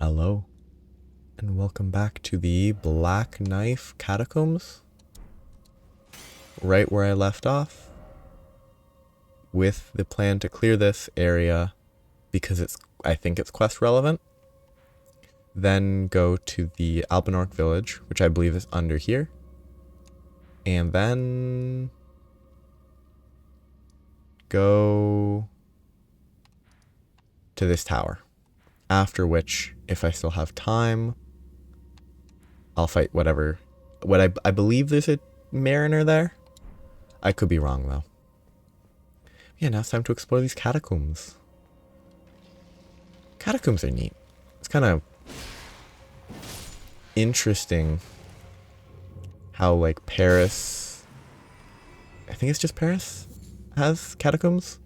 Hello, and welcome back to the Black Knife Catacombs. Right where I left off, with the plan to clear this area because I think it's quest relevant. Then go to the Albinauric village, which I believe is under here. And then go to this tower. After which, if I still have time, I'll fight whatever. I believe there's a mariner there. I could be wrong though. Yeah, now it's time to explore these catacombs. Catacombs are neat. It's kind of interesting how like Paris, I think it's just Paris, has catacombs.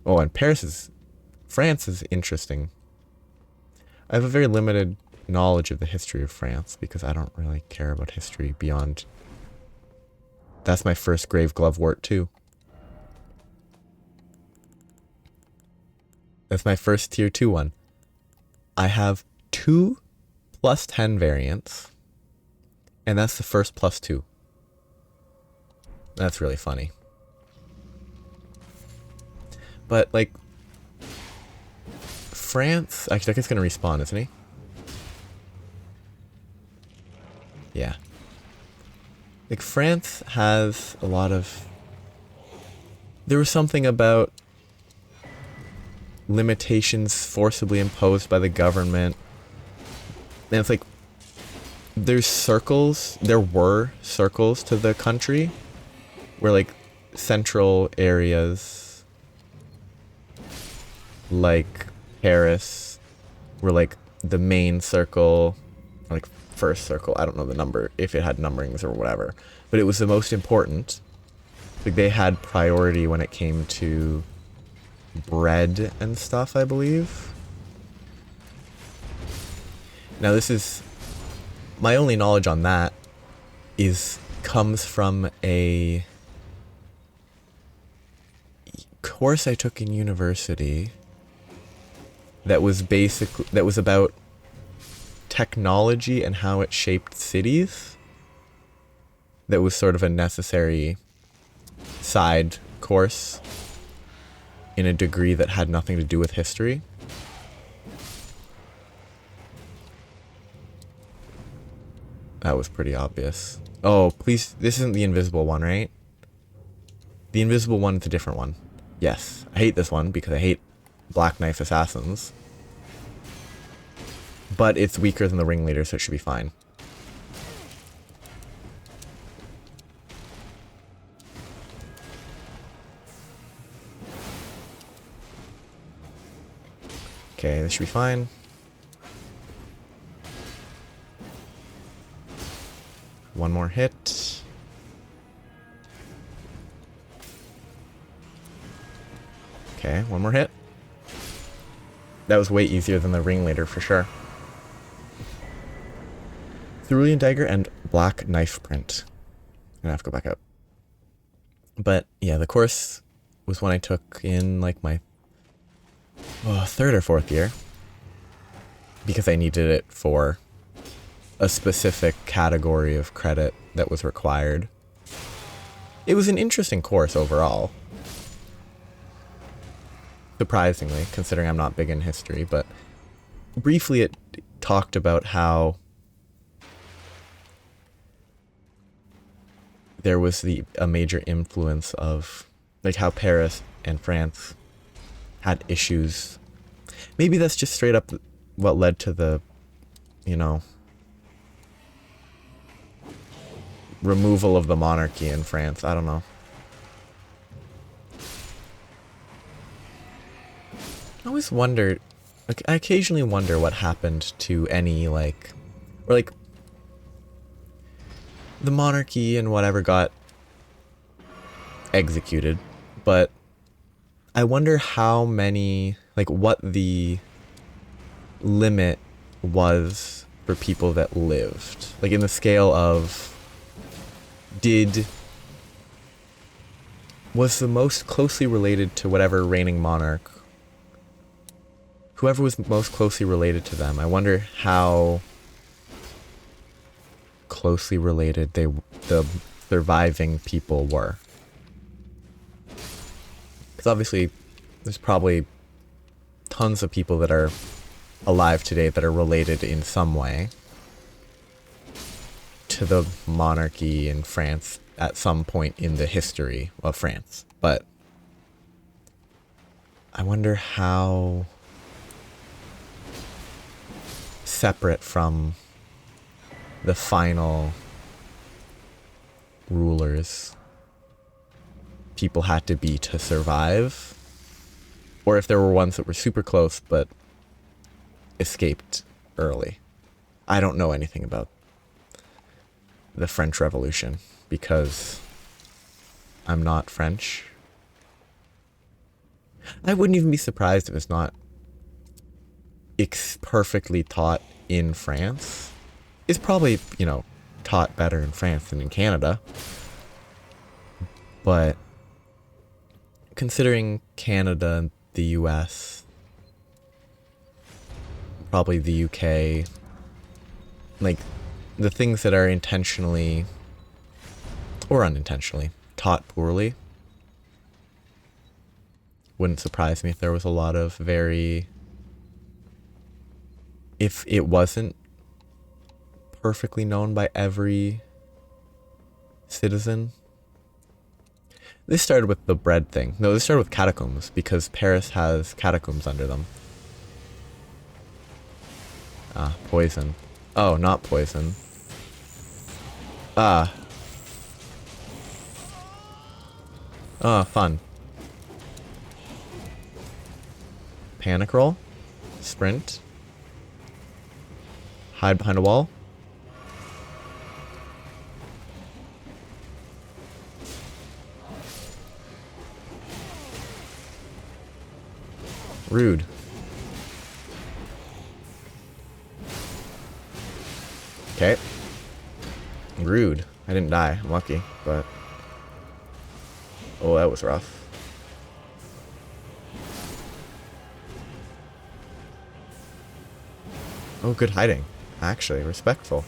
Oh, and France is interesting. I have a very limited knowledge of the history of France because I don't really care about history beyond. That's my first grave glovewort too. That's my first tier 2 one. I have 2 +10 variants, and that's the first +2. That's really funny. But like, France, actually I think it's gonna respawn, isn't he? Yeah. Like France has a lot of, there was something about limitations forcibly imposed by the government. And it's like, there were circles to the country where like central areas like Paris were like the main circle, or like first circle, I don't know the number, if it had numberings or whatever, but it was the most important. Like they had priority when it came to bread and stuff, I believe. Now this is, my only knowledge on that comes from a course I took in university that was about technology and how it shaped cities. That was sort of a necessary side course in a degree that had nothing to do with history. That was pretty obvious. Oh, please, this isn't the invisible one, right? The invisible one is a different one. Yes, I hate this one because I hate Black Knife assassins. But it's weaker than the ringleader, so it should be fine. Okay, this should be fine. One more hit. Okay, one more hit. That was way easier than the ringleader for sure. Cerulean dagger and black knife print. I'm gonna have to go back up. But yeah, the course was one I took in like my 3rd or 4th year because I needed it for a specific category of credit that was required. It was an interesting course overall. Surprisingly, considering I'm not big in history, but briefly it talked about how there was a major influence of like how Paris and France had issues. Maybe that's just straight up what led to the, removal of the monarchy in France. I don't know. I always wonder, like, I occasionally wonder what happened to any, like, or like, the monarchy and whatever got executed, but I wonder how many, like, what the limit was for people that lived. Like, in the scale of, was the most closely related to whatever reigning monarch whoever was most closely related to them. I wonder how closely related the surviving people were. Because obviously, there's probably tons of people that are alive today that are related in some way to the monarchy in France at some point in the history of France. But I wonder how separate from the final rulers people had to be to survive, or if there were ones that were super close but escaped early. I don't know anything about the French Revolution because I'm not French. I wouldn't even be surprised if it's not perfectly taught in France. It's probably, you know, taught better in France than in Canada. But considering Canada and the US, probably the UK, like the things that are intentionally or unintentionally taught poorly, wouldn't surprise me if there was a lot of if it wasn't perfectly known by every citizen. This started with the bread thing. No, this started with catacombs because Paris has catacombs under them. Ah, poison. Oh, not poison. Ah. Ah, fun. Panic roll. Sprint. Hide behind a wall. Rude. Okay. Rude. I didn't die. I'm lucky, but... oh, that was rough. Oh, good hiding. Actually, respectful.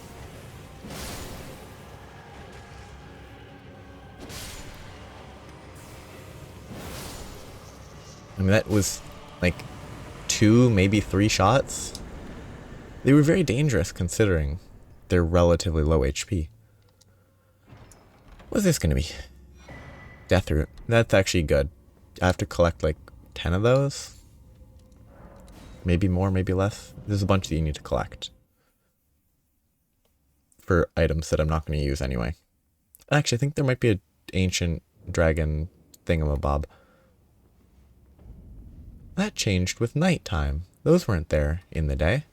I mean, that was like 2, maybe 3 shots. They were very dangerous considering their relatively low HP. What's this gonna be? Death root. That's actually good. I have to collect like 10 of those. Maybe more, maybe less. There's a bunch that you need to collect for items that I'm not going to use anyway. Actually, I think there might be an ancient dragon thingamabob. That changed with nighttime. Those weren't there in the day.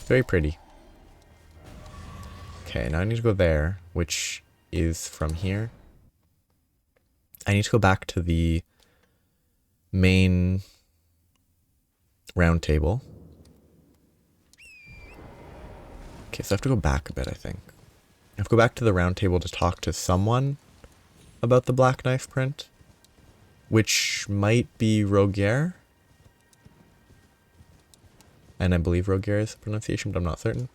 Very pretty. Okay, now I need to go there, which is from here. I need to go back to the main round table. Okay, so I have to go back a bit, I think. I have to go back to the round table to talk to someone about the Black Knife print, which might be Rogier. And I believe Rogier is the pronunciation, but I'm not certain.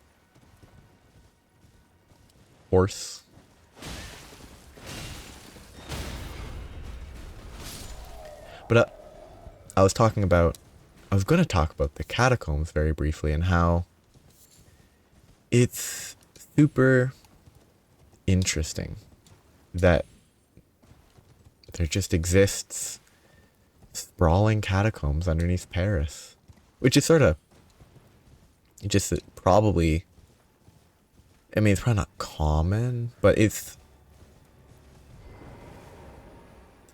Horse. But I was going to talk about the catacombs very briefly and how it's super interesting that there just exists sprawling catacombs underneath Paris, which is sort of just probably, I mean, it's probably not common, but it's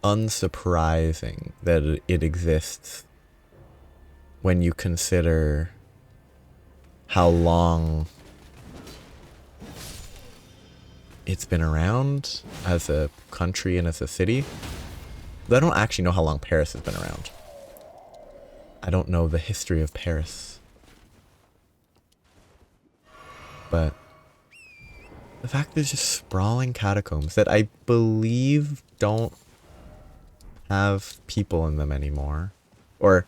unsurprising that it exists when you consider how long it's been around as a country and as a city. But I don't actually know how long Paris has been around. I don't know the history of Paris. But the fact there's just sprawling catacombs that I believe don't have people in them anymore. Or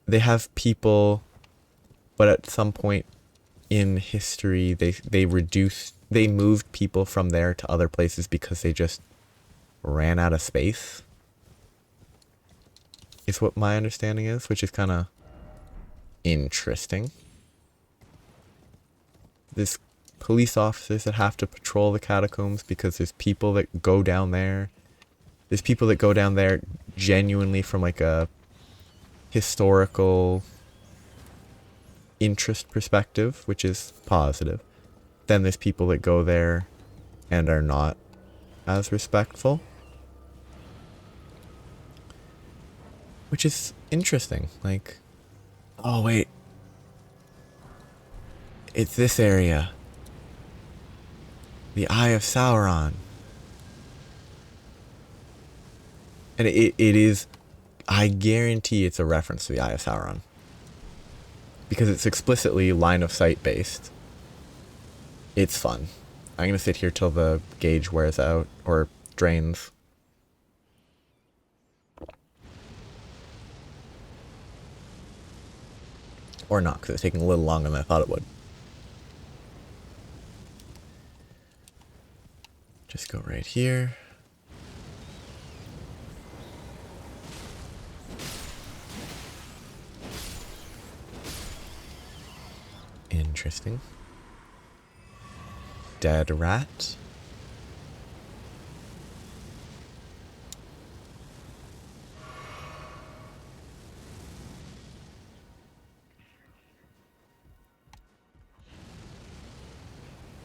they have people, but at some point in history they moved people from there to other places because they just ran out of space. Is what my understanding is, which is kind of interesting. There's police officers that have to patrol the catacombs because there's people that go down there. There's people that go down there genuinely from like a historical interest perspective, which is positive. Then there's people that go there and are not as respectful, which is interesting. Like, oh wait, it's this area. The Eye of Sauron. And it is, I guarantee it's a reference to the Eye of Sauron. Because it's explicitly line of sight based. It's fun. I'm going to sit here till the gauge wears out, or drains. Or not, because it's taking a little longer than I thought it would. Just go right here. Interesting. Dead rat.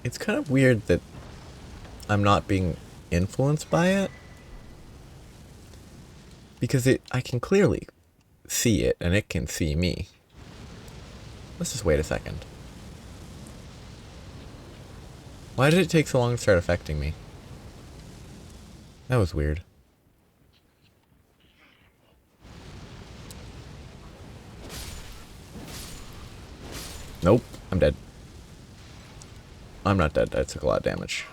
It's kind of weird that I'm not being influenced by it. Because I can clearly see it, and it can see me. Let's just wait a second. Why did it take so long to start affecting me? That was weird. Nope, I'm dead. I'm not dead, I took a lot of damage.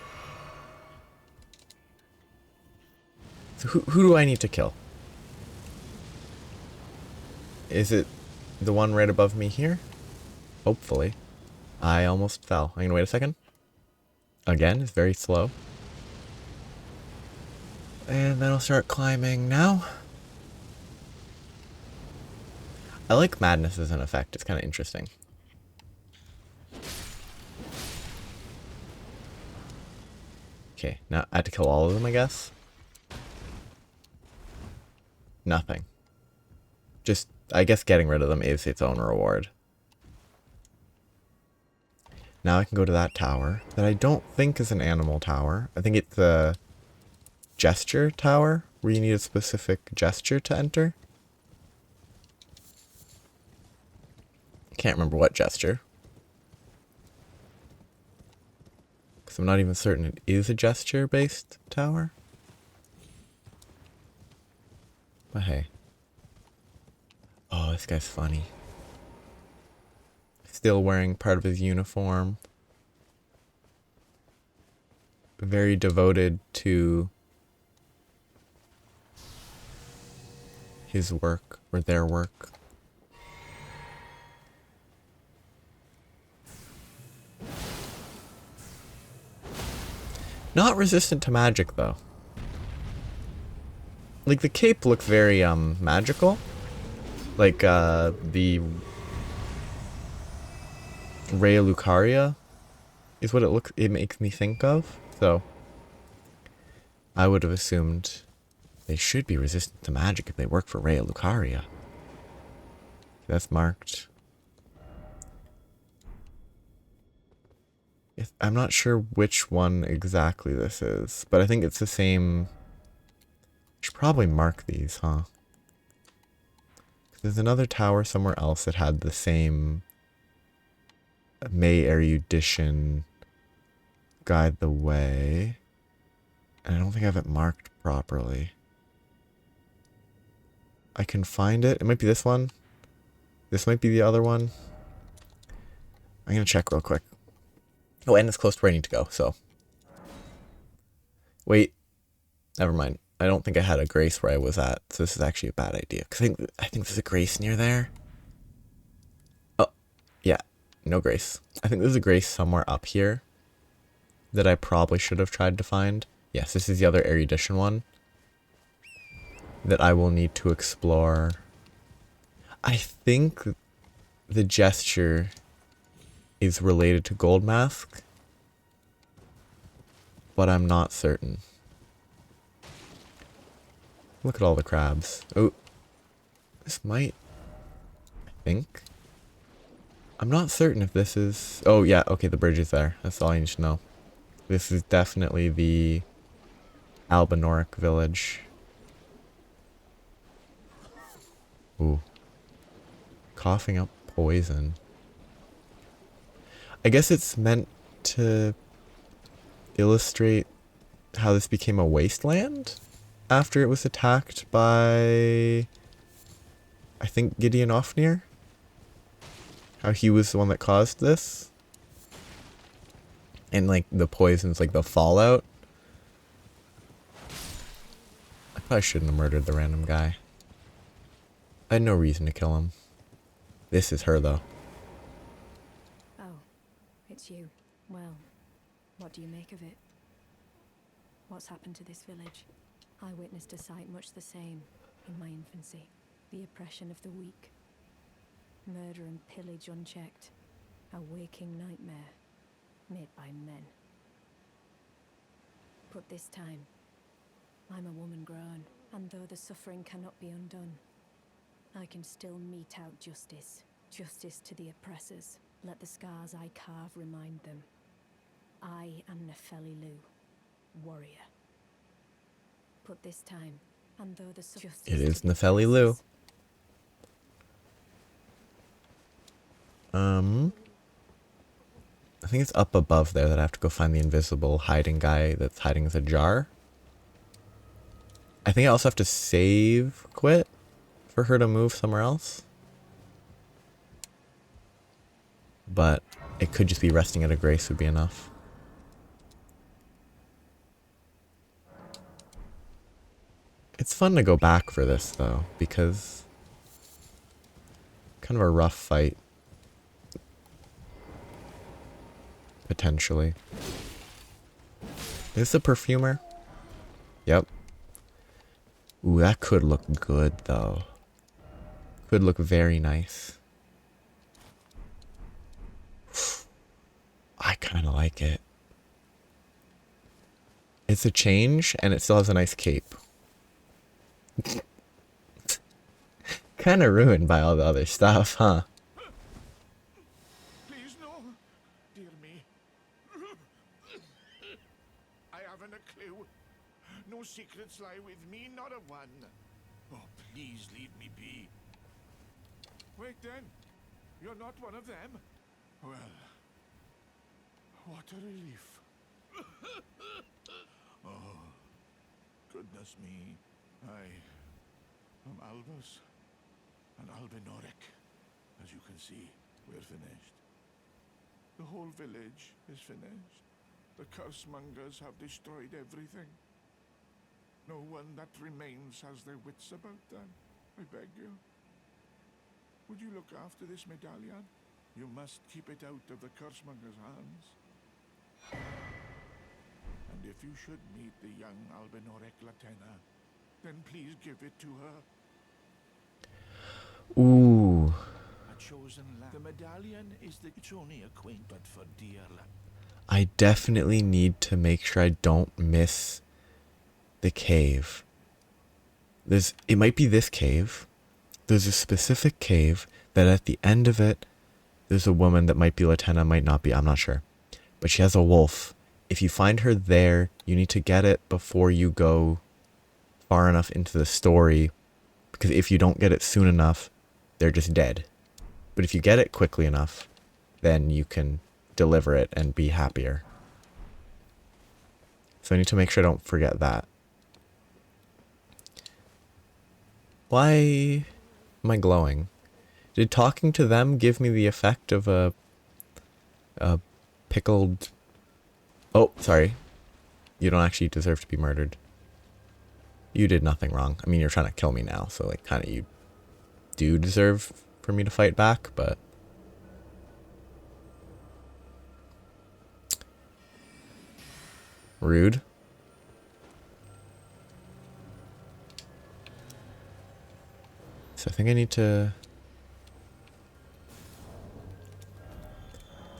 So who do I need to kill? Is it the one right above me here? Hopefully. I almost fell. I'm gonna wait a second. Again, it's very slow. And then I'll start climbing now. I like madness as an effect. It's kind of interesting. Okay, now I had to kill all of them, I guess. Nothing. Just, I guess getting rid of them is its own reward. Now I can go to that tower that I don't think is an animal tower. I think it's a gesture tower where you need a specific gesture to enter. Can't remember what gesture. Because I'm not even certain it is a gesture-based tower. But hey. Oh, this guy's funny. Still wearing part of his uniform. Very devoted to his work, or their work. Not resistant to magic, though. Like, the cape looks very, magical. Like, the Raya Lucaria is what it makes me think of. So, I would have assumed they should be resistant to magic if they work for Raya Lucaria. That's marked. I'm not sure which one exactly this is, but I think it's the same. Should probably mark these, huh? There's another tower somewhere else that had the same May erudition guide the way. And I don't think I have it marked properly. I can find it. It might be this one. This might be the other one. I'm gonna check real quick. Oh, and it's close to where I need to go, so. Wait. Never mind. I don't think I had a grace where I was at, so this is actually a bad idea. Cause I think there's a grace near there. Oh, yeah, no grace. I think there's a grace somewhere up here that I probably should have tried to find. Yes, this is the other erudition one that I will need to explore. I think the gesture is related to Gold Mask, but I'm not certain. Look at all the crabs. Oh, this might, I think. I'm not certain if this is... Oh, yeah, okay, the bridge is there. That's all I need to know. This is definitely the Albinauric village. Ooh. Coughing up poison. I guess it's meant to illustrate how this became a wasteland after it was attacked by, I think, Gideon Ofnir. How he was the one that caused this. And like the poisons, like the fallout. I probably shouldn't have murdered the random guy. I had no reason to kill him. This is her though. Oh, it's you. Well, what do you make of it? What's happened to this village? I witnessed a sight much the same in my infancy. The oppression of the weak. Murder and pillage unchecked. A waking nightmare made by men. But this time, I'm a woman grown, and though the suffering cannot be undone, I can still mete out justice. Justice to the oppressors. Let the scars I carve remind them. I am Nepheli Loux, warrior. But this time, and though the justice It is Nepheli Loux. I think it's up above there that I have to go find the invisible hiding guy that's hiding as a jar. I think I also have to save quit for her to move somewhere else. But it could just be resting at a grace would be enough. It's fun to go back for this though, because kind of a rough fight. Potentially. Is this a perfumer? Yep. Ooh, that could look good though. Could look very nice. I kind of like it. It's a change and it still has a nice cape. Kind of ruined by all the other stuff, huh? Please no, dear me. I haven't a clue. No secrets lie with me, not a one. Oh, please leave me be. Wait then, you're not one of them? Well, what a relief. Oh, goodness me. I am Albus, an albinauric. As you can see, we're finished. The whole village is finished. The cursemongers have destroyed everything. No one that remains has their wits about them. I beg you. Would you look after this medallion? You must keep it out of the cursemongers' hands. And if you should meet the young albinauric Latena, then please give it to her. Ooh. A chosen lamb. The medallion is it's only a quaint, but for dear lamb. I definitely need to make sure I don't miss the cave. It might be this cave. There's a specific cave that at the end of it, there's a woman that might be Latena, might not be, I'm not sure. But she has a wolf. If you find her there, you need to get it before you go far enough into the story. Because if you don't get it soon enough, they're just dead. But if you get it quickly enough, then you can deliver it and be happier. So I need to make sure I don't forget that. Why am I glowing? Did talking to them give me the effect of a pickled... Oh, sorry. You don't actually deserve to be murdered. You did nothing wrong. I mean, you're trying to kill me now, so like kind of you do deserve for me to fight back, but rude. So I think I need to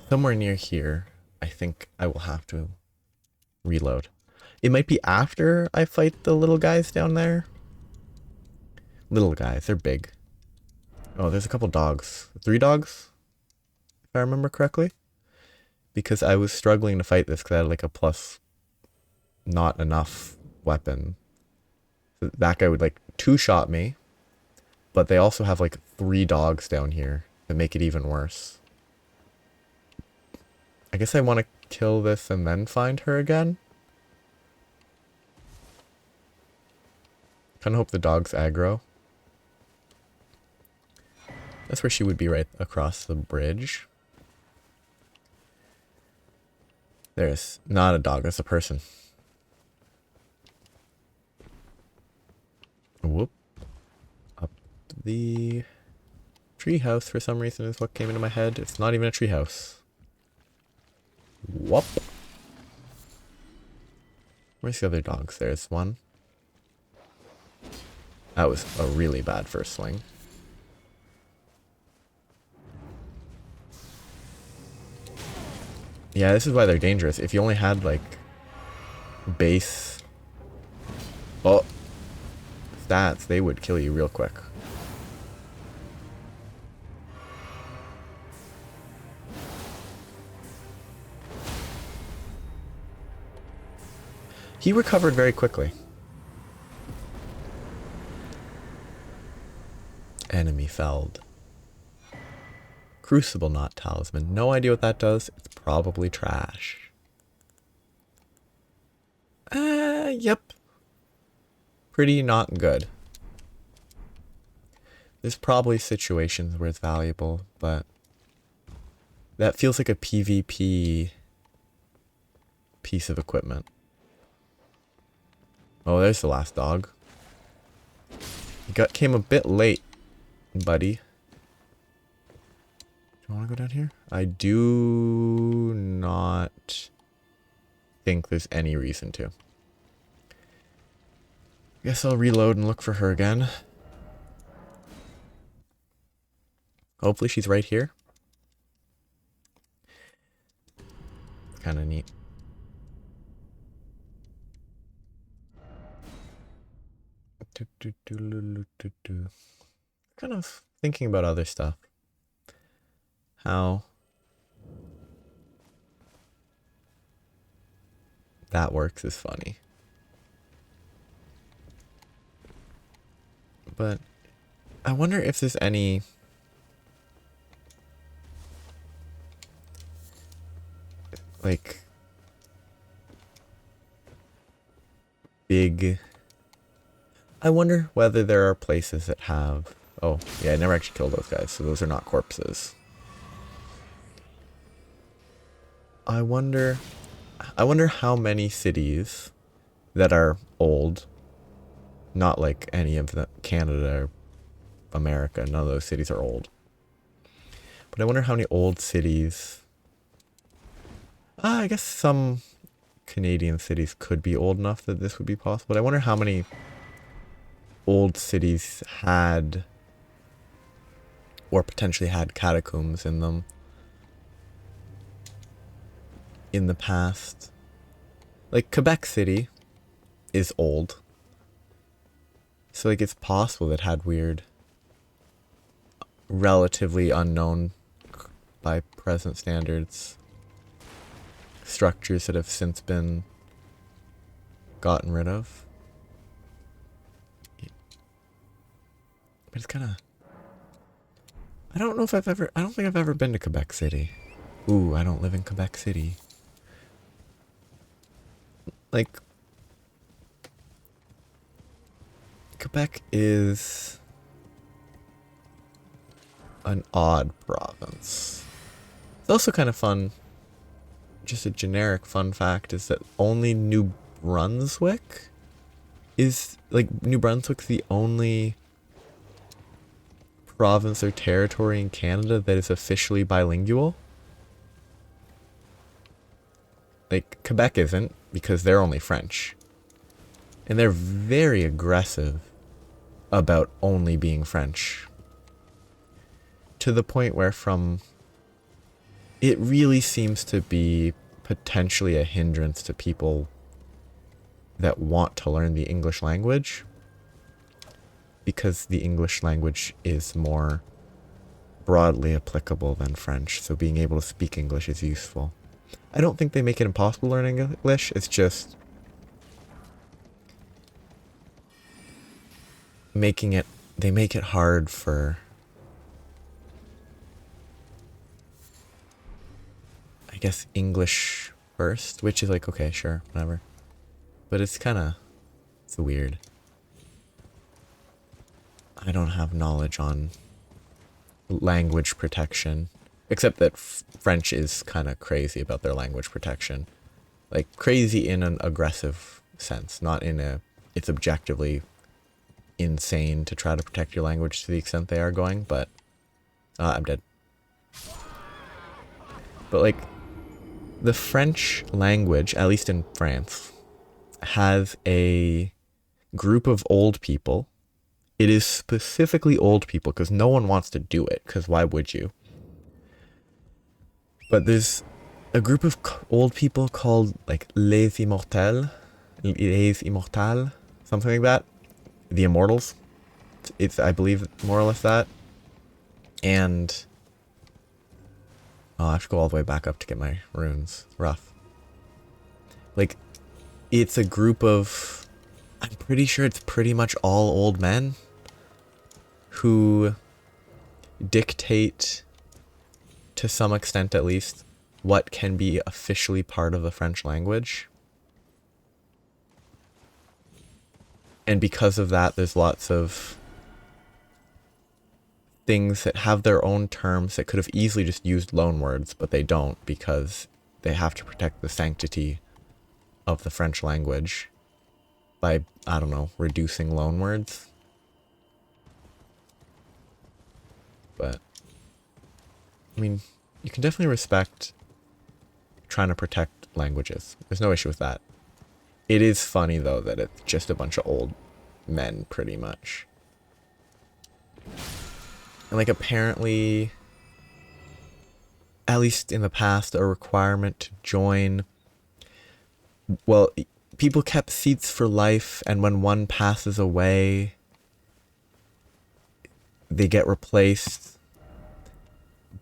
somewhere near here. I think I will have to reload. It might be after I fight the little guys down there. Little guys, they're big. Oh, there's a couple dogs. 3 dogs, if I remember correctly. Because I was struggling to fight this because I had like a plus not enough weapon. So that guy would like 2-shot me. But they also have like 3 dogs down here that make it even worse. I guess I want to kill this and then find her again. Kind of hope the dog's aggro. That's where she would be, right across the bridge. There's not a dog, that's a person. Whoop. Up the treehouse for some reason is what came into my head. It's not even a treehouse. Whoop. Where's the other dogs? There's one. That was a really bad first swing. Yeah, this is why they're dangerous. If you only had like base stats, they would kill you real quick. He recovered very quickly. Enemy felled. Crucible Knot Talisman. No idea what that does. It's probably trash. Yep. Pretty not good. There's probably situations where it's valuable, but that feels like a PvP piece of equipment. Oh, there's the last dog. You came a bit late, buddy. Do you want to go down here? I do not think there's any reason to. Guess I'll reload and look for her again. Hopefully she's right here. Kind of neat. Kind of thinking about other stuff. How that works is funny. But I wonder if there's any like big. I wonder whether there are places that have. Oh, yeah, I never actually killed those guys, so those are not corpses. I wonder how many cities that are old, not like any of the Canada or America, none of those cities are old. But I wonder how many old cities. I guess some Canadian cities could be old enough that this would be possible. But I wonder how many old cities had or potentially had catacombs in them in the past. Like Quebec City is old. So like it's possible that had weird, relatively unknown by present standards, structures that have since been gotten rid of. But it's kind of. I don't know if I don't think I've ever been to Quebec City. Ooh, I don't live in Quebec City. Like, Quebec is an odd province. It's also kind of fun. Just a generic fun fact is that only New Brunswick is, like, New Brunswick's the only province or territory in Canada that is officially bilingual? Like, Quebec isn't, because they're only French. And they're very aggressive about only being French. To the point where it really seems to be potentially a hindrance to people that want to learn the English language, because the English language is more broadly applicable than French, so being able to speak English is useful. I don't think they make it impossible to learn English, it's just they make it hard for, I guess, English first, which is like, okay, sure, whatever. But it's weird. I don't have knowledge on language protection, except that French is kind of crazy about their language protection. Like, crazy in an aggressive sense, not in a, it's objectively insane to try to protect your language to the extent they are going, but I'm dead. But like, the French language, at least in France, has a group of old people. It is specifically old people, because no one wants to do it, because why would you? But there's a group of old people called, like, les immortels, something like that. The Immortals. It's, I believe, more or less that. And I have to go all the way back up to get my runes. Rough. Like, it's a group of, I'm pretty sure it's pretty much all old men who dictate, to some extent at least, what can be officially part of the French language. And because of that, there's lots of things that have their own terms that could have easily just used loanwords, but they don't, because they have to protect the sanctity of the French language by, I don't know, reducing loanwords. But, I mean, you can definitely respect trying to protect languages. There's no issue with that. It is funny, though, that it's just a bunch of old men, pretty much. And, like, apparently, at least in the past, a requirement to join, well, people kept seats for life, and when one passes away, they get replaced.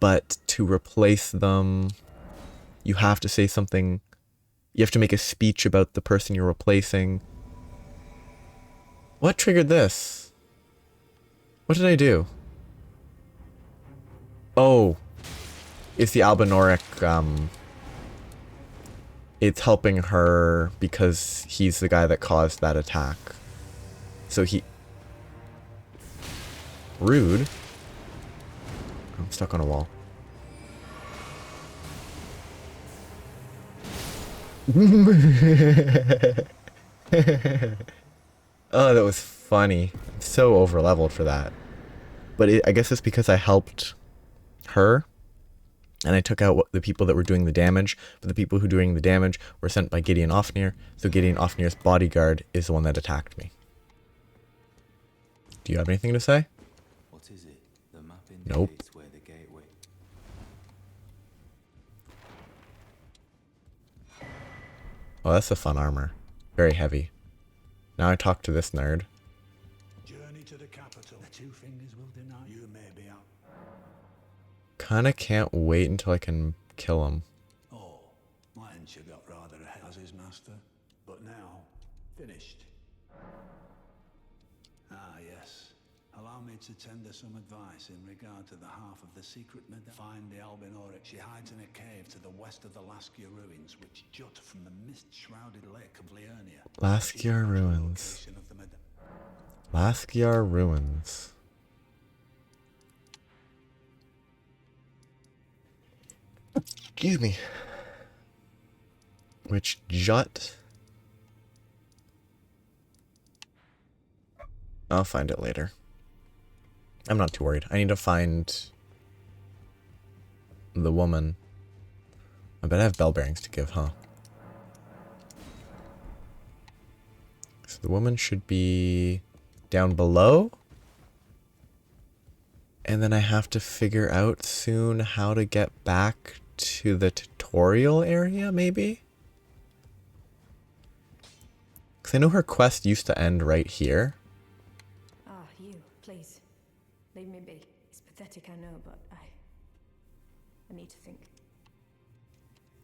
But to replace them, you have to say something. You have to make a speech about the person you're replacing. What triggered this? What did I do? Oh, it's the albinauric. It's helping her because he's the guy that caused that attack. So he... Rude. I'm stuck on a wall. Oh, that was funny. I'm so over-leveled for that. But I guess it's because I helped her, and I took out the people that were doing the damage, but the people who were doing the damage were sent by Gideon Ofnir, so Gideon Ofnir's bodyguard is the one that attacked me. Do you have anything to say? What is it? The map Nope. indicates where the gateway. Oh, that's a fun armor. Very heavy. Now I talk to this nerd. Journey to the capital. The two fingers will deny. You may be out. Kinda can't wait until I can kill him. Oh, my Ensha got rather ahead as his master, but now finished. Ah, yes. Allow me to tender some advice in regard to the half of the secret medal. Find the Albinaurics. She hides in a cave to the west of the Laskia ruins, which jut from the mist-shrouded lake of Liurnia. Laskia ruins. Laskia ruins. Excuse me. Which jut I'll find it later. I'm not too worried. I need to find the woman. I bet I have bell bearings to give, huh? So the woman should be down below. And then I have to figure out soon how to get back to the tutorial area, maybe? Because I know her quest used to end right here. Ah, you, please. Leave me be. It's pathetic, I know, but I need to think.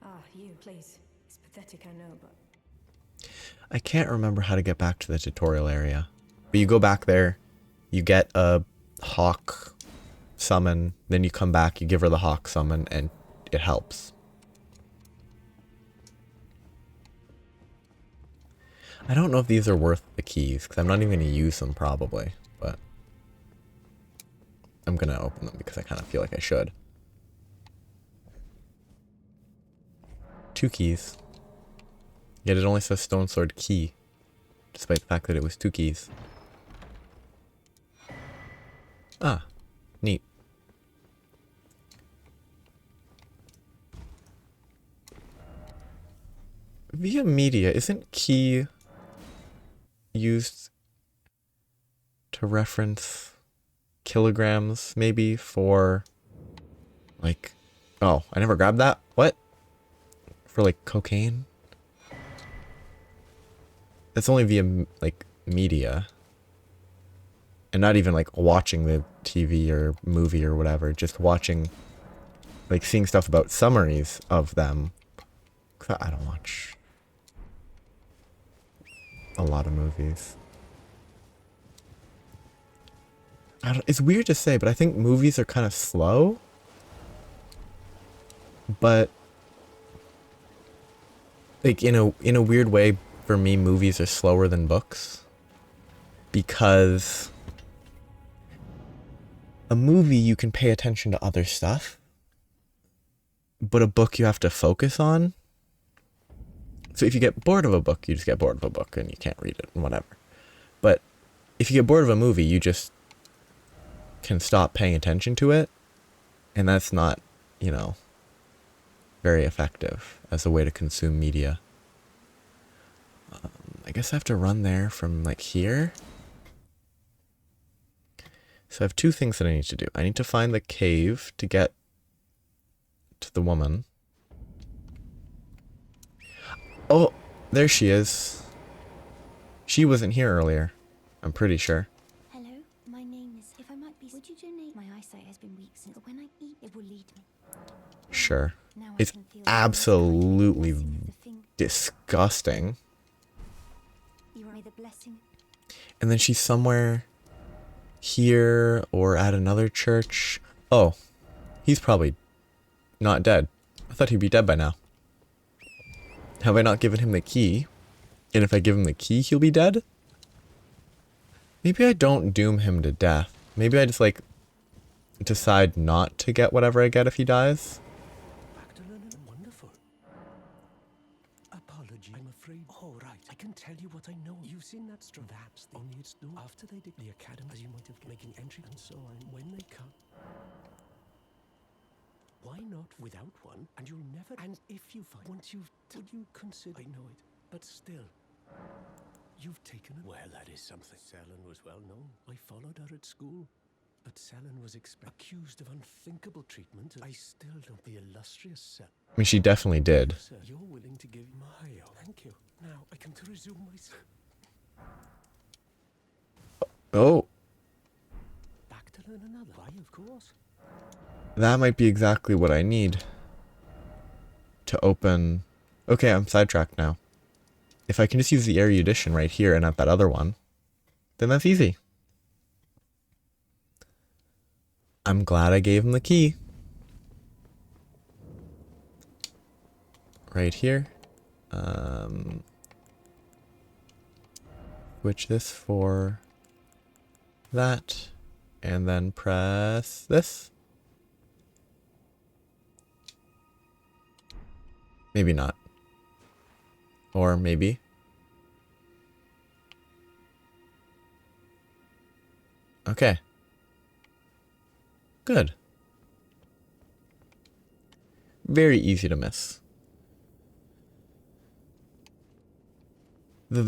Ah, you, please. It's pathetic, I know, but... I can't remember how to get back to the tutorial area. But you go back there, you get a hawk summon, then you come back, you give her the hawk summon, and it helps. I don't know if these are worth the keys, because I'm not even going to use them probably, but I'm going to open them because I kind of feel like I should. 2 keys. Yet it only says stone sword key, despite the fact that it was 2 keys. Ah, neat. Via media, isn't key used to reference kilograms, maybe, for, like... Oh, I never grabbed that? What? For, like, cocaine? That's only via, like, media. And not even, like, watching the TV or movie or whatever. Just watching, like, seeing stuff about summaries of them. 'Cause I don't watch a lot of movies. It's weird to say, but I think movies are kind of slow. But, like, in a weird way, for me, movies are slower than books. Because a movie, you can pay attention to other stuff. But a book, you have to focus on. So if you get bored of a book, you just get bored of a book and you can't read it and whatever. But if you get bored of a movie, you just can stop paying attention to it. And that's not, you know, very effective as a way to consume media. I guess I have to run there from, like, here. So I have 2 things that I need to do. I need to find the cave to get to the woman. Oh, there she is. She wasn't here earlier, I'm pretty sure. Hello, my name is... If I might be... Would you donate? My eyesight has been weak since... But when I eat, it will lead me. Sure. Now I It's can feel absolutely the blessing of the thing. disgusting. You are the blessing. And then she's somewhere here or at another church. Oh, he's probably not dead. I thought he'd be dead by now. Have I not given him the key? And if I give him the key, he'll be dead? Maybe I don't doom him to death. Maybe I just, like, decide not to get whatever I get if he dies. Wonderful. Apology, I'm afraid. Oh, right. I can tell you what I know. You've seen that strong. That's the only it's no. After they did the academy, as you might have making entry and so on. When they come, why not without one? And you'll never. And if you find once you've, would you consider? I know it, but still, you've taken it. Well, that is something. Selin was well known. I followed her at school. But Selin was accused of unthinkable treatment. I still don't. The illustrious Selin. I mean, she definitely did. Sir, you're willing to give my... Thank you. Now, I can to resume my... Oh, Back to learn another. Why, of course. that might be exactly what I need to open... Okay, I'm sidetracked now. If I can just use the erudition right here and not that other one, then that's easy. I'm glad I gave him the key. Right here. Switch this for that. And then press this. Maybe not. Or maybe. Okay. Good. Very easy to miss. The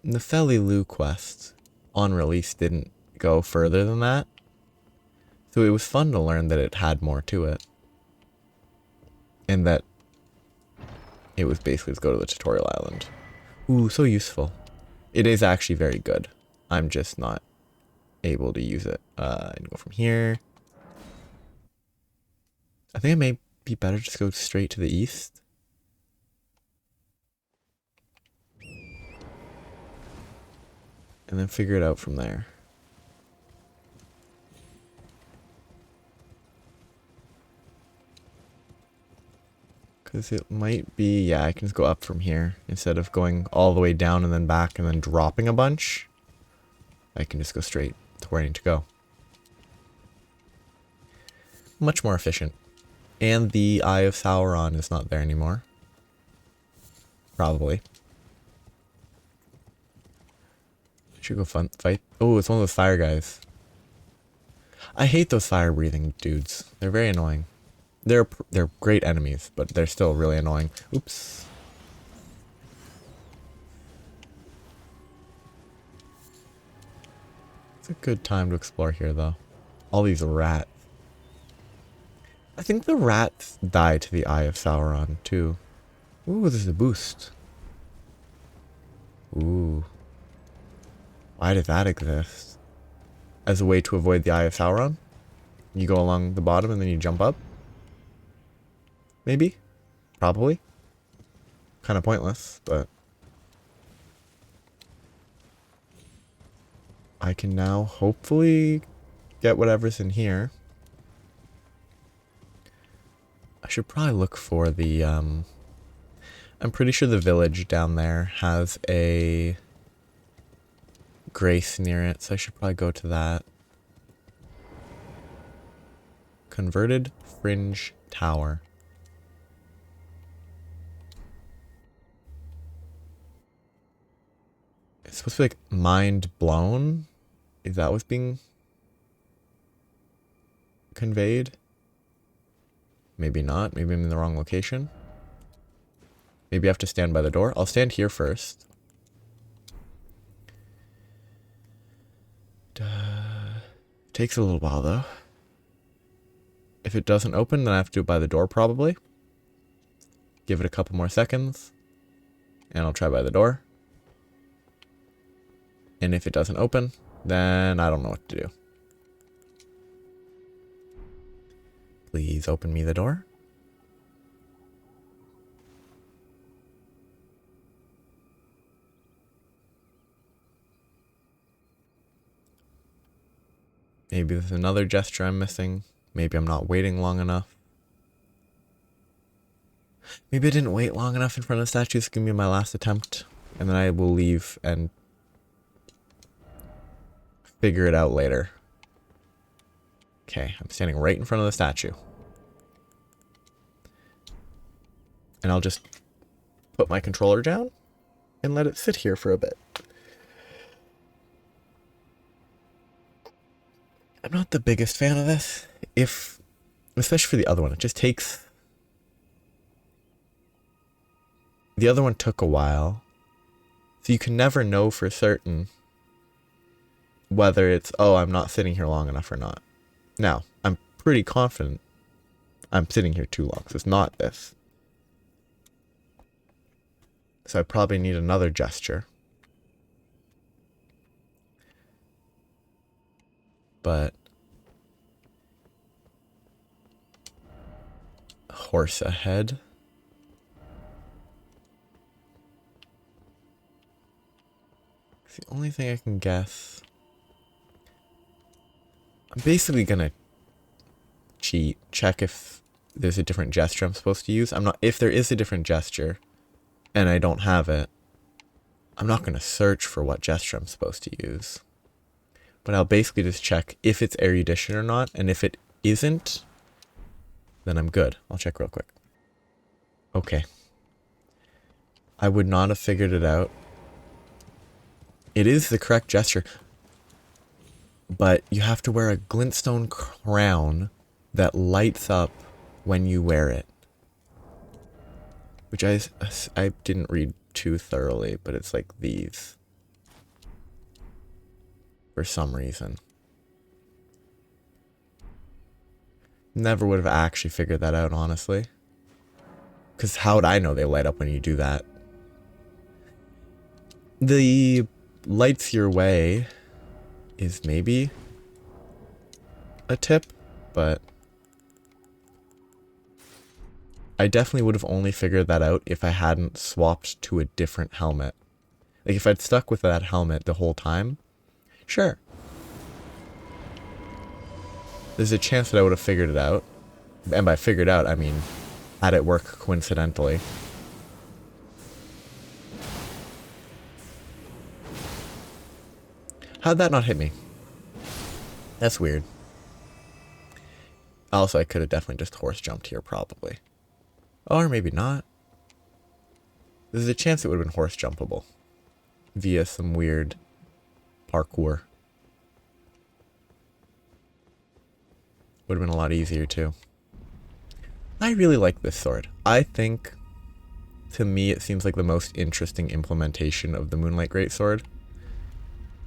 Nepheli Loux quest on release didn't go further than that. So it was fun to learn that it had more to it. And that it was basically let's go to the tutorial island. Ooh, so useful. It is actually very good. I'm just not able to use it. I can go from here. I think it may be better just go straight to the east. And then figure it out from there. Because it might be, yeah, I can just go up from here. Instead of going all the way down and then back and then dropping a bunch. I can just go straight to where I need to go. Much more efficient. And the Eye of Sauron is not there anymore. Probably. Should go fight. Oh, it's one of those fire guys. I hate those fire breathing dudes. They're very annoying. They're great enemies, but they're still really annoying. Oops. It's a good time to explore here, though. All these rats. I think the rats die to the Eye of Sauron, too. Ooh, this is a boost. Ooh. Why did that exist? As a way to avoid the Eye of Sauron? You go along the bottom and then you jump up? Maybe? Probably? Kind of pointless, but... I can now hopefully get whatever's in here. I should probably look for the, I'm pretty sure the village down there has a grace near it, so I should probably go to that. Converted Fringe Tower. It's supposed to be like mind blown? Is that what's being conveyed? Maybe not. Maybe I'm in the wrong location. Maybe I have to stand by the door. I'll stand here first. Takes a little while though. If it doesn't open, then I have to do it by the door probably. Give it a couple more seconds. And I'll try by the door. And if it doesn't open, then I don't know what to do. Please open me the door. Maybe there's another gesture I'm missing. Maybe I'm not waiting long enough. Maybe I didn't wait long enough in front of the statue. This is going to be my last attempt. And then I will leave and figure it out later. Okay, I'm standing right in front of the statue. And I'll just put my controller down and let it sit here for a bit. I'm not the biggest fan of this. Especially for the other one, it just takes... The other one took a while. So you can never know for certain whether it's, oh, I'm not sitting here long enough or not. Now, I'm pretty confident I'm sitting here too long, so it's not this. So I probably need another gesture. But horse ahead. It's the only thing I can guess. I'm basically gonna cheat, check if there's a different gesture I'm supposed to use. If there is a different gesture and I don't have it, I'm not gonna search for what gesture I'm supposed to use. But I'll basically just check if it's erudition or not, and if it isn't, then I'm good. I'll check real quick. Okay. I would not have figured it out. It is the correct gesture. But you have to wear a glintstone crown that lights up when you wear it. Which I didn't read too thoroughly, but it's like these. For some reason. Never would have actually figured that out, honestly. Because how would I know they light up when you do that? The lights your way is maybe a tip, but I definitely would have only figured that out if I hadn't swapped to a different helmet. Like if I'd stuck with that helmet the whole time, sure. There's a chance that I would have figured it out. And by figured out, I mean had it work coincidentally. How'd that not hit me? That's weird. Also, I could have definitely just horse jumped here, probably. Or maybe not. There's a chance it would have been horse jumpable. Via some weird parkour. Would have been a lot easier, too. I really like this sword. I think, to me, it seems like the most interesting implementation of the Moonlight Greatsword.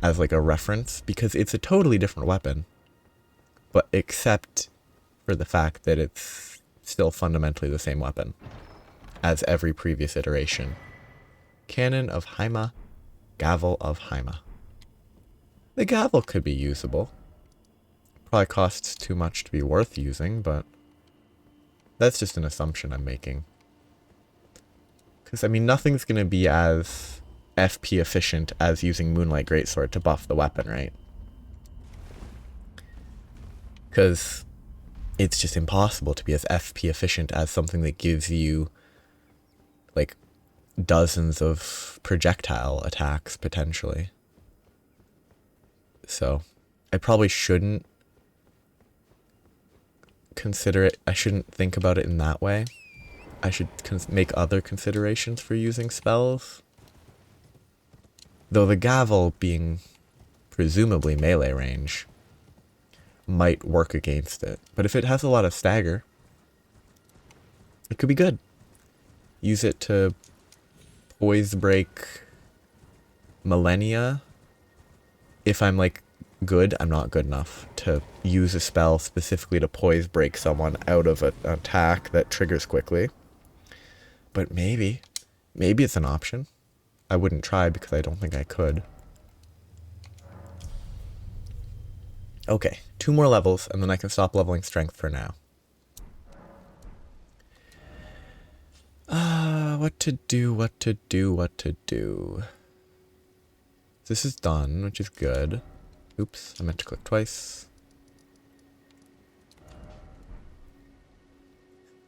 As like a reference, because it's a totally different weapon. But except for the fact that it's still fundamentally the same weapon as every previous iteration. Cannon of Haima, Gavel of Haima. The gavel could be usable. Probably costs too much to be worth using, but that's just an assumption I'm making. Because, I mean, nothing's going to be as FP efficient as using Moonlight Greatsword to buff the weapon, right? Because it's just impossible to be as FP efficient as something that gives you, like, dozens of projectile attacks, potentially. So, I probably shouldn't consider it, I shouldn't think about it in that way. I should make other considerations for using spells. Though the gavel, being presumably melee range, might work against it. But if it has a lot of stagger, it could be good. Use it to poise break millennia. If I'm like good, I'm not good enough to use a spell specifically to poise break someone out of an attack that triggers quickly. But maybe it's an option. I wouldn't try because I don't think I could. Okay, 2 more levels and then I can stop leveling strength for now. What to do. This is done, which is good. Oops, I meant to click twice.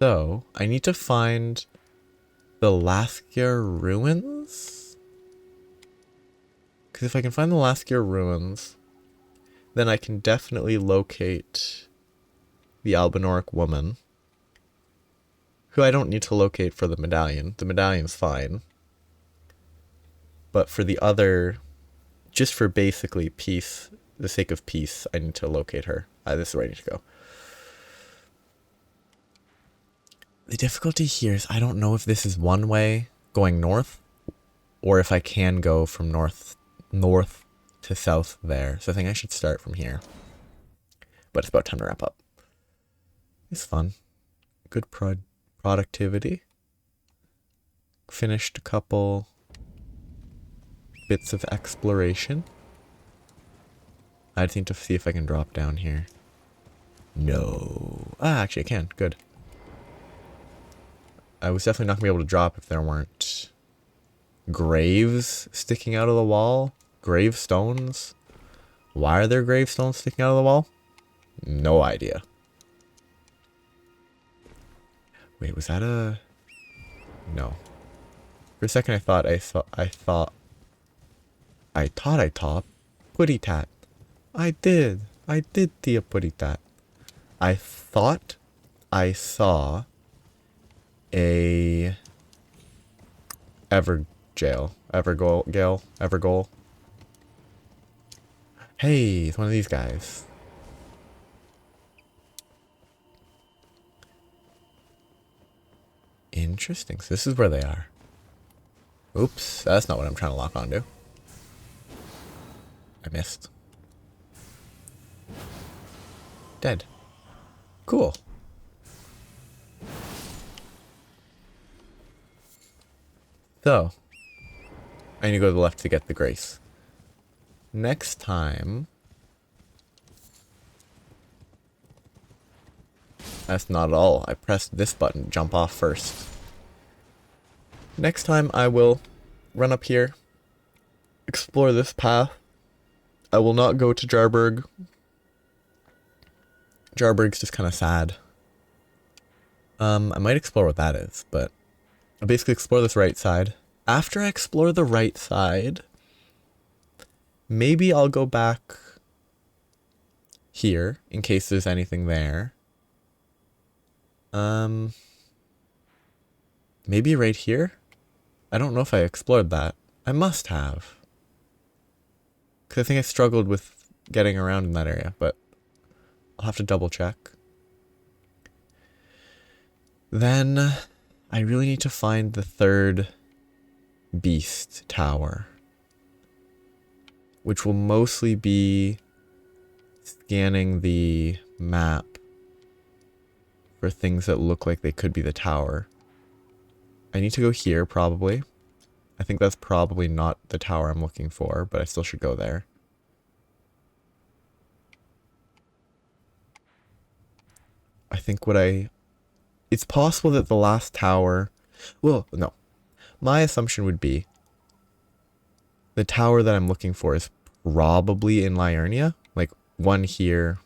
So, I need to find the Laskia ruins? Because if I can find the Laskia ruins, then I can definitely locate the Albinauric woman. Who I don't need to locate for the medallion. The medallion's fine. But for the other, just for basically peace, the sake of peace, I need to locate her. This is where I need to go. The difficulty here is I don't know if this is one way going north, or if I can go from north to south there. So I think I should start from here. But it's about time to wrap up. It's fun. Good productivity. Finished a couple bits of exploration. I just need to see if I can drop down here. No. Actually I can. Good. I was definitely not going to be able to drop if there weren't graves sticking out of the wall. Gravestones. Why are there gravestones sticking out of the wall? No idea. Wait, was that a... No. For a second I thought I thought putty tat. I did see a putty tat. I thought I saw a Evergoal. Hey, it's one of these guys. Interesting. So this is where they are. Oops, that's not what I'm trying to lock onto. I missed. Dead. Cool. So, I need to go to the left to get the grace. Next time... That's not at all. I pressed this button, jump off first. Next time I will run up here, explore this path. I will not go to Jarburg. Jarburg's just kind of sad. I might explore what that is, but I'll basically explore this right side. After I explore the right side, maybe I'll go back here in case there's anything there. Maybe right here? I don't know if I explored that. I must have. Because I think I struggled with getting around in that area, but I'll have to double check. Then I really need to find the third beast tower, which will mostly be scanning the map for things that look like they could be the tower. I need to go here, probably. I think that's probably not the tower I'm looking for, but I still should go there. I think it's possible that the last tower... Well, no. My assumption would be the tower that I'm looking for is probably in Liurnia. Like, one here.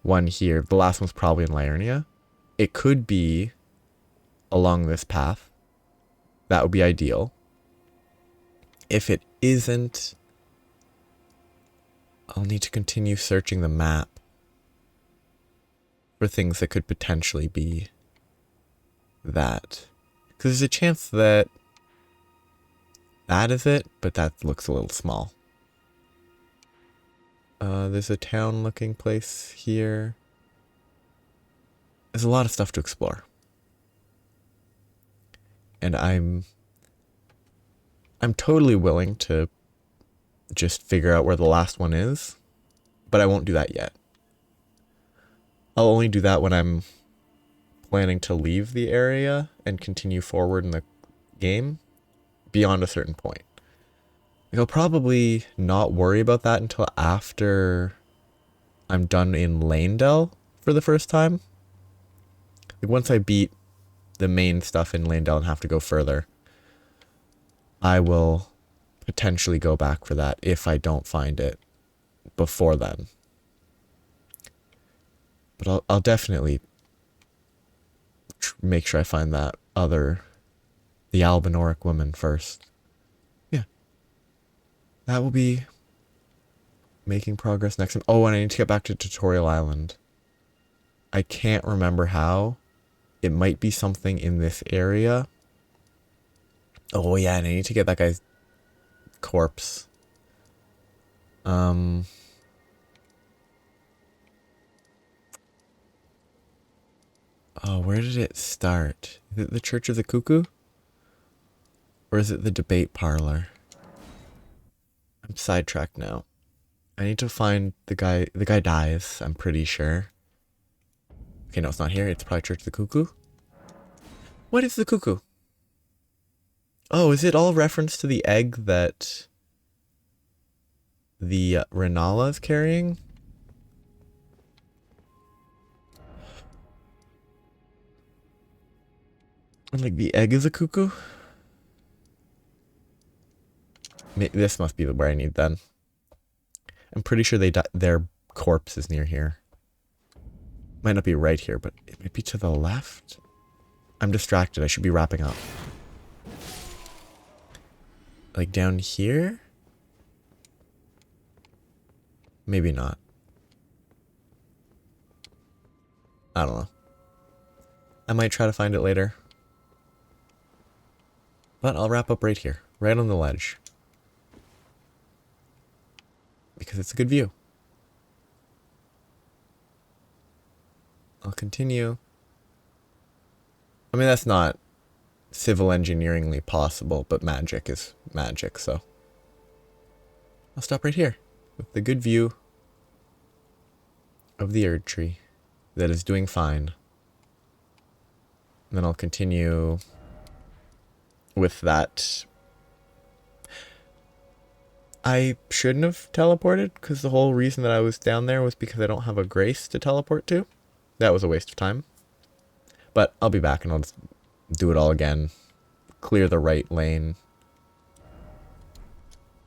One here. The last one's probably in Liurnia. It could be along this path. That would be ideal. If it isn't, I'll need to continue searching the map for things that could potentially be that. Because there's a chance that that is it, but that looks a little small. There's a town looking place here. There's a lot of stuff to explore. And I'm totally willing to just figure out where the last one is, but I won't do that yet. I'll only do that when I'm planning to leave the area and continue forward in the game beyond a certain point. Like, I'll probably not worry about that until after I'm done in Lanedell for the first time. Like, once I beat the main stuff in Lanedell and have to go further, I will potentially go back for that if I don't find it before then. But I'll definitely make sure I find that the albinauric woman first. Yeah. That will be making progress next time. Oh, and I need to get back to Tutorial Island. I can't remember how. It might be something in this area. Oh yeah, and I need to get that guy's corpse. Oh, where did it start? Is it the Church of the Cuckoo? Or is it the debate parlor? I'm sidetracked now. I need to find the guy. The guy dies, I'm pretty sure. Okay, no, it's not here. It's probably Church of the Cuckoo. What is the cuckoo? Oh, is it all reference to the egg that the Renala is carrying? Like, the egg is a cuckoo? This must be where I need then. I'm pretty sure their corpse is near here. Might not be right here, but it might be to the left. I'm distracted. I should be wrapping up. Like down here? Maybe not. I don't know. I might try to find it later. But I'll wrap up right here. Right on the ledge. because it's a good view. I'll continue. I mean, that's not civil engineeringly possible, but magic is magic, so I'll stop right here with the good view of the Erd tree that is doing fine. And then I'll continue with that. I shouldn't have teleported, because the whole reason that I was down there was because I don't have a grace to teleport to. That was a waste of time. But I'll be back and I'll just do it all again. Clear the right lane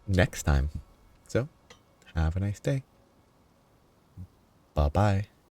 next time. So, have a nice day. Bye-bye.